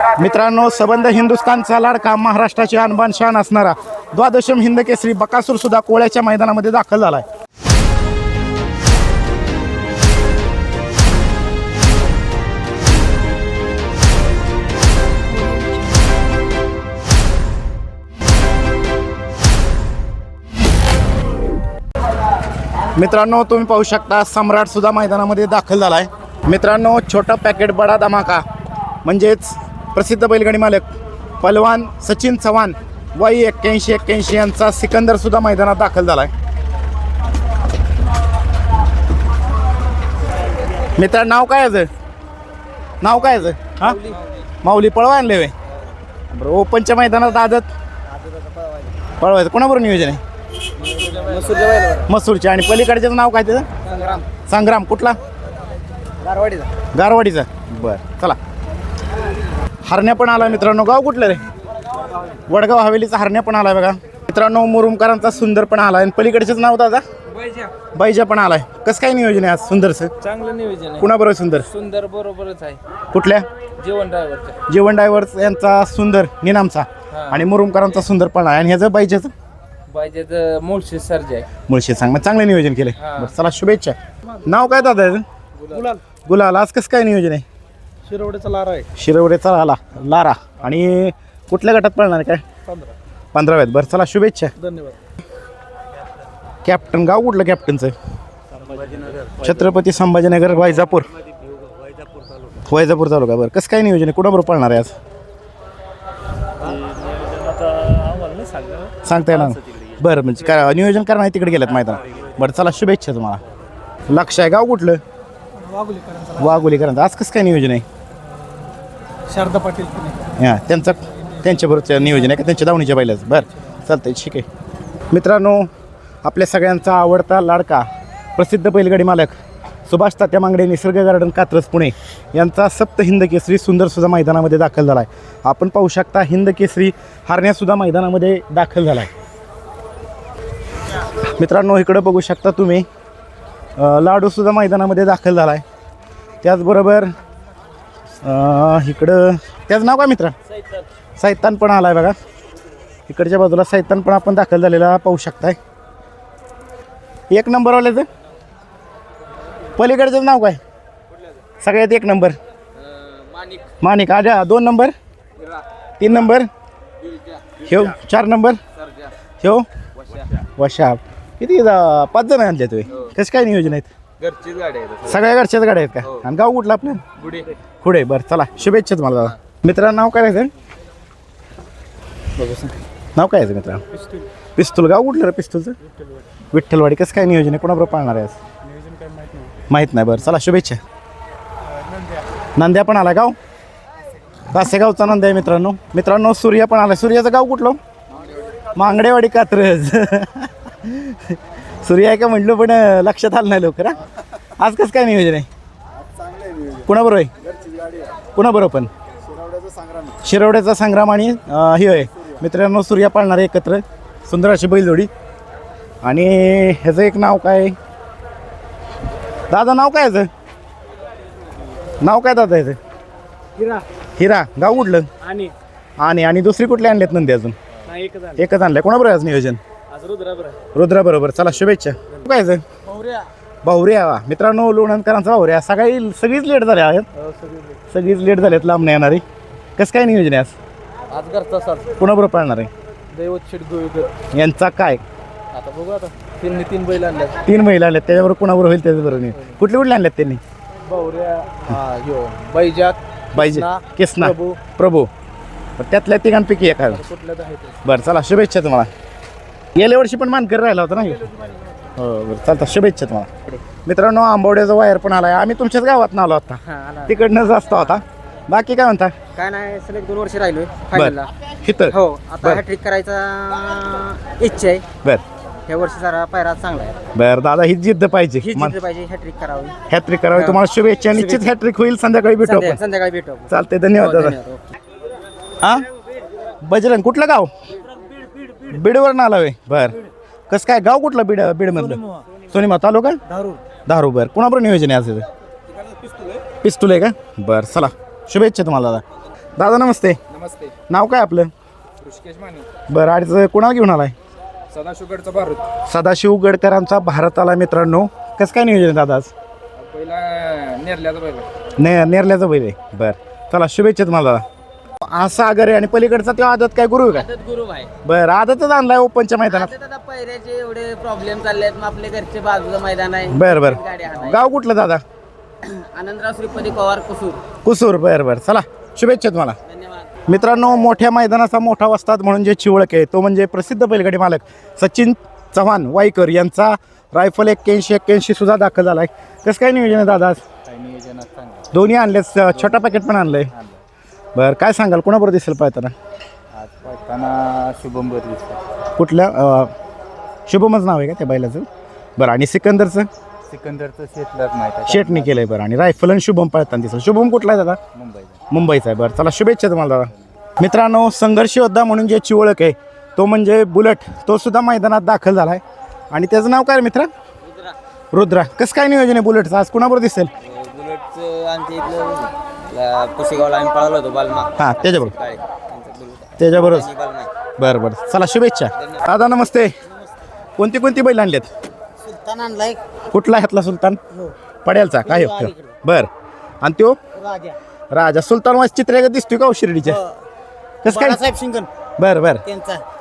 मित्रांनो, सबंध हिंदुस्थानचा लाडका, महाराष्ट्राची आणबान शान असणारा द्वादशम हिंद केसरी बकासूर सुद्धा कोळ्याच्या मैदानामध्ये दाखल झालाय. मित्रांनो, तुम्ही पाहू शकता सम्राट सुद्धा मैदानामध्ये दाखल झालाय. मित्रांनो, छोटा पॅकेट बडा धमाका म्हणजेच प्रसिद्ध बैलगाडी मालक पलवान सचिन चव्हाण वय 81 यांचा सिकंदर सुद्धा मैदानात दाखल झालाय. मित्र, नाव काय याचं? नाव काय याचं? हां, माऊली पळवा आणले वे. बरं, ओपनच्या मैदानात आदत पळवायचं कोणाबरोबर नियोजन आहे? मसूरच्या. आणि पलीकडच्याचं नाव काय त्याचं? संग्राम. कुठला? गारवाडीचा. बरं, चला. हरण्या पण आला मित्रांनो. गाव कुठलं रे? वडगाव हवेलीचा हरण्या पण आलाय बघा मित्रांनो. मुरुमकरांचा सुंदर पण आलाय. आणि पलीकडचेच नाव दादा? बैजा पण आलाय. कसं काय नियोजन आहे आज सुंदरचं? चांगलं नियोजन आहे. कुणाबरोबर सुंदर? सुंदर बरोबरच आहे. कुठल्या? जीवन ड्रायव्हर यांचा सुंदर निनामचा आणि मुरुमकरांचा सुंदर पण आहे. आणि ह्याचं बैजाचं मुळशी सर्ज आहे. मुळशी. सांग, मग चांगलं नियोजन केलंय. बरं, चला, शुभेच्छा. नाव काय दादा याचं? गुलाल. आज कसं काय नियोजन आहे? शिरवड्याचा लारा आहे. शिरवडेचा लारा. आणि कुठल्या गटात पळणार काय? 15व्यात. बरं, चला, शुभेच्छा. धन्यवाद. कॅप्टन. गाव कुठलं कॅप्टनचं? छत्रपती संभाजीनगर वैजापूर तालुका. बरं, कसं काय नियोजन आहे? कुणाबरोबर पळणार आहे आज? सांगता येणार? बरं, म्हणजे काय नियोजन करणार आहे? तिकडे गेल्यात मैदान. बरं, चला, शुभेच्छा तुम्हाला. लक्ष आहे. गाव कुठलं? वाघोलीकरांचं. आज कसं काय नियोजन आहे? शारदा पाटील. हां, त्यांच्याबरोबरचं नियोजन आहे का? त्यांच्या दावणीच्या बैलाचं. बरं, चालतंय, ठीक आहे. मित्रांनो, आपल्या सगळ्यांचा आवडता लाडका प्रसिद्ध बैलगाडी मालक सुभाष तात्या मांगडे निसर्ग गार्डन कात्रज पुणे यांचा सप्त हिंद केसरी सुंदरसुद्धा मैदानामध्ये दाखल झाला आहे. आपण पाहू शकता हिंद केसरी हरण्यासुद्धा मैदानामध्ये दाखल झाला आहे. मित्रांनो, इकडं बघू शकता तुम्ही लाडूसुद्धा मैदानामध्ये दाखल झाला आहे. त्याचबरोबर इकडं त्याचं नाव काय मित्रा? सैतान पण आला आहे बघा. इकडच्या बाजूला सैतान पण आपण दाखल झालेला पाहू शकताय. एक नंबरवाल्याचं पलीकडचं नाव काय? सगळ्यात एक नंबर माणिक. आजा 2 नंबर, 3 नंबर, ह्यो 4 नंबर, ह्यो वशा. किती 5 जण आणले तुम्ही? कसं काय नियोजन आहेत? घरचीच गाडी आहे. सगळ्या घरच्याच गाड्या आहेत का? आणि गाव कुठलं आपलं? खुडे. बरं, चला, शुभेच्छा तुम्हाला दादा. मित्रांनो, नाव काय आहे? नाव काय आहे मित्रा? पिस्तूल. गाव कुठलं रे पिस्तूलचं? विठ्ठलवाडी. कसं काय नियोजन आहे? कोणाबरोबर पाळणार आहे आज? माहीत नाही. बरं, चला, शुभेच्छा. नंद्या पण आला. गाव कासेगावचा नंद्या आहे मित्रांनो. सूर्या पण आला. सूर्याचं गाव कुठलं? मांगडेवाडी कात्रज. सूर्या आहे का म्हटलं, पण लक्षात आलं नाही लवकर. आज कसं काय नियोजन आहे? कुणाबरोबर आहे? कुणाबरोबर? पण शिरवड्याचा संग्राम आणि हे आहे मित्रांनो. सूर्या पाळणार आहे एकत्र. सुंदर अशी बैलजोडी. आणि ह्याचं एक नाव काय दादा? नाव काय ह्याचं? नाव काय दादा ह्याचं? हिरा. गाव कुठलं? आणि दुसरी कुठली आणल्यात नंदी? अजून एकच आणलंय. कोणाबरोबर आज नियोजन? रुद्रा बरोबर. चला, शुभेच्छा. काय भाऊऱ्या. मित्रांनो, लोणंदकरांचा भाऊऱ्या. सगळीच लेट झाल्या आहेत. सगळीच लेट झाल्यात लांब नाही येणारी. कसं काय नियोजन आहे आज? घरचा कोणाबरोबर पाळणार आहे? दैवत शेट यांचा काय? आता बघू. आता 3 बैल आणल्यात. 3 महिला आणल्यात. त्याच्याबरोबर कुणाबरोबर होईल त्याच्याबरोबर नाही. कुठले आणल्यात त्यांनी? बैजा, किसना, प्रभू. त्यातल्या तिघांपैकी एक आहे. बरं, चला, शुभेच्छा तुम्हाला. गेल्या वर्षी पण मानकर राहिला होता ना? हो, बरं, चालतं, शुभेच्छा तुम्हाला. मित्रांनो, आंबवड्याचा वायर पण आलाय. आम्ही तुमच्याच गावात आलो आता. तिकडनंच असतो आता. बाकी काय म्हणता? काय नाही, सलग 2 वर्ष राहिलोय फायनलला. हिथं हो, आता हॅट्रिक करायचा इच्छा आहे. बरं, ह्या वर्षी जरा पायरा चांगला आहे. बरं दादा, ही जिद्द पाहिजे. ही जिद्द पाहिजे. हॅट्रिक करावी. हॅट्रिक करावी. तुम्हाला शुभेच्छा. निश्चित हॅट्रिक होईल. संध्याकाळी भेटू आपण. संध्याकाळी भेटू. चालतंय, धन्यवाद दादा. हा, बजरंग. कुठलं गाव? बीडवरून आला वे. बरं, कसं काय? गाव कुठलं? बीडमधलं? सोनीमा तालुका धारू. बरं, कुणाबरोबर नियोजन आहे आज? पिस्तूल आहे का? बरं, चला, शुभेच्छा तुम्हाला दादा. दादा नमस्ते. नमस्ते. नाव काय आपलं? ऋषिकेश माने. बरं आज कोणाला घेऊन आलाय? सदाशिवगडचा भारत. सदाशिव गडकरांचा भारत आला मित्रांनो. कसं काय नियोजन आहे दादा आज? पहिला नेरल्याचा बैल. नेरल्याचं बैल आहे. बरं चला शुभेच्छा तुम्हाला दादा. हा सागर आहे आणि पलीकडचा तो आदत काय गुरु आहे का? गुरु आहे बरं आदतच आणलाय ओपनच्या मैदानात. आता पैऱ्याचे एवढे प्रॉब्लेम चालले आहेत. मग आपले घरचे बाजूचं मैदान आहे. बरं गाडी बरं हाणाय. गाव कुठलं दादा? आनंदराव श्रीपती पवार कुसूर. कुसूर. बरं बरं चला शुभेच्छा तुम्हाला. धन्यवाद. मित्रांनो मोठ्या मैदानाचा मोठा वस्ताद म्हणून जे चिवळक आहे तो म्हणजे प्रसिद्ध बैलगाडी मालक सचिन चव्हाण वाईकर यांचा रायफल 81 सुद्धा दाखल झाला आहे. कसं काय नियोजन आहे दादा आज? काय नियोजनात चांगलं. दोन्ही आणले छोटा पॅकेट पण आणलंय. बरं काय सांगाल कोणाबरोबर दिसेल पाहताना? आज पळताना शुभम बर दिसतो. कुठल्या शुभमच नाव आहे का त्या बैलाचं? बरं आणि सिकंदरचं सिकंदरचं शेतलाच माहिती आहे. शेटणी केलंय. बरं आणि रायफल आणि शुभम पळताना दिसेल. शुभम कुठला आहे दादा? मुंबईचा. मुंबईचा आहे. बरं चला शुभेच्छा तुम्हाला दादा. मित्रांनो संघर्ष योद्धा म्हणून जे चिवळक आहे तो म्हणजे बुलेट तो सुद्धा मैदानात दाखल झाला आहे. आणि त्याचं नाव काय रे मित्रा? रुद्रा. कसं काय नियोजन आहे बुलेटचं आज कोणाबरोबर दिसेल? बुलेटचं आमच्या इथलं पुसेगावला आम्ही पळालो होतो बालमा. हां त्याच्याबरोबर. बरं बरं चला शुभेच्छा दादा. नमस्ते. कोणती बैल आणलेत? सुलतान आणलाय. कुठला ह्यातला सुलतान? पड्यालचा काय हो? बरं आणि तो राजा राजा सुलतान वाज चित्र दिसतोय का शिर्डीच्या? कसं काय? बाळासाहेब शिंगण बरं बरं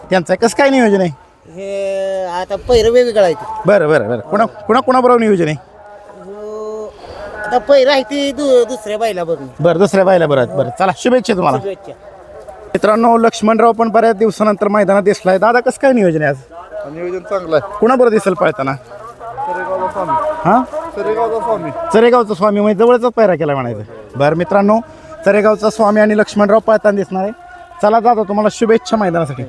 त्यांचं कसं काय नियोजन आहे? हे आता पहिरं वेगवेगळं आहे ते. बरं बरं बरं कोणाबरोबर नियोजन आहे? आता पहिरं आहे ती दुसऱ्या बैलाबरोबर. बरं दुसऱ्या बायला बरं. बरं चला शुभेच्छा तुम्हाला. मित्रांनो लक्ष्मणराव पण बऱ्याच दिवसानंतर मैदानात दिसलाय. दादा कसं काय नियोजन आहे आज? नियोजन चांगलं आहे. कुणाबरोबर दिसेल पळताना? सरेगावचा स्वामी. हां सरेगावचा स्वामी. चरेगावचा स्वामी म्हणजे जवळचाच पैरा केला म्हणायचं. बरं मित्रांनो चरेगावचा स्वामी आणि लक्ष्मणराव पळताना दिसणार आहे. चला दादा तुम्हाला शुभेच्छा मैदानासाठी.